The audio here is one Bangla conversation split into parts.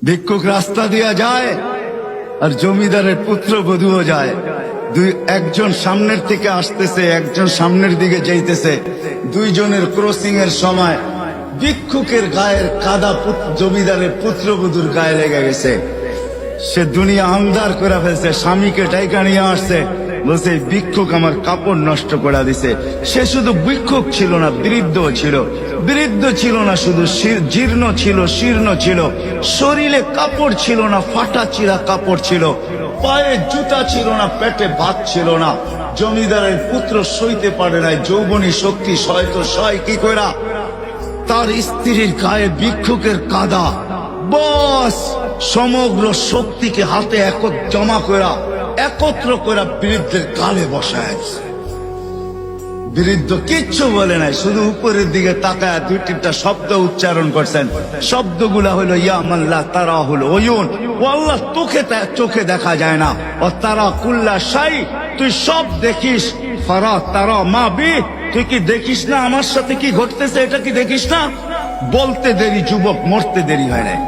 ভিক্ষুক রাস্তা দিয়া যায় আর জমিদারের পুত্রবধূও যায়। একজন সামনের থেকে আসতেছে, একজন সামনের দিকে যাইতেছে। দুইজনের ক্রসিং এর সময় ভিক্ষুকের গায়ের কাদা জমিদারের পুত্রবধূর গায়ে লেগে গেছে। সে দুনিয়া আন্ধার করে ফেলছে, স্বামীকে টাইকা নিয়ে আসছে, বলছে ভিক্ষুক আমার কাপড় নষ্ট করে দিছে। সে শুধু ভিক্ষুক ছিল না, বৃদ্ধ ছিল। বৃদ্ধ ছিল না শুধু, জীর্ণ ছিল, শীর্ণ ছিল। শরীরে কাপড় ছিল না, ফাটা চিরা কাপড় ছিল। পায়ে জুতা ছিল না, পেটে ভাত ছিল না। জমিদারের পুত্র সইতে পারে নাই, যৌবনী শক্তি সয় তো সয় কি কইরা। তার স্ত্রীর গায়ে ভিক্ষুকের কাদা, বস সমগ্র শক্তিকে হাতে জমা করা, একত্র করা বৃদ্ধের গালে বসায়। বৃদ্ধ কিচ্ছু বলে নাই, শুধু উপরের দিকে তাকায় দুই তিনটা শব্দ উচ্চারণ করছেন। শব্দগুলা হলো ইয়া মাল্লাহ তারা হলো ওয়ুন, ও আল্লাহ চোখে দেখা যায় না। ও তারা কুল্লা শাই, তুই সব দেখিস। ফারা তারা মা বি, তুই কি দেখিস না আমার সাথে কি ঘটতেছে, এটা কি দেখিস না? বলতে দেরি যুবক, মরতে দেরি হয় নাই।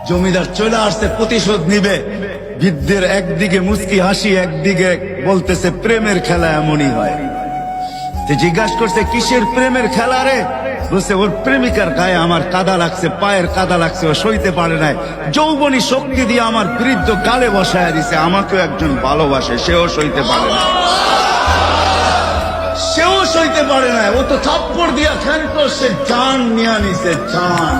জমিদার চলে আসছে, প্রতিশোধ নিবে। বৃদ্ধের একদিকে মুস্কি হাসি, একদিকে বলতেছে প্রেমের খেলা এমনই হয়। জিজ্ঞাসা করছে কিসের প্রেমের খেলা রে? বলছে ওর প্রেমিকার গায়ে আমার কাদা লাগছে, পায়ের কাদা লাগছে, ও সইতে পারে নাই। যৌবনী শক্তি দিয়ে আমার বৃদ্ধ গালে বসায় দিছে। আমাকেও একজন ভালোবাসে, সেও সইতে পারে না, সেও সইতে পারে না। ও তো থাপ্পড় দিয়া খেলতো, সে জান নিয়ে নিছে, জান।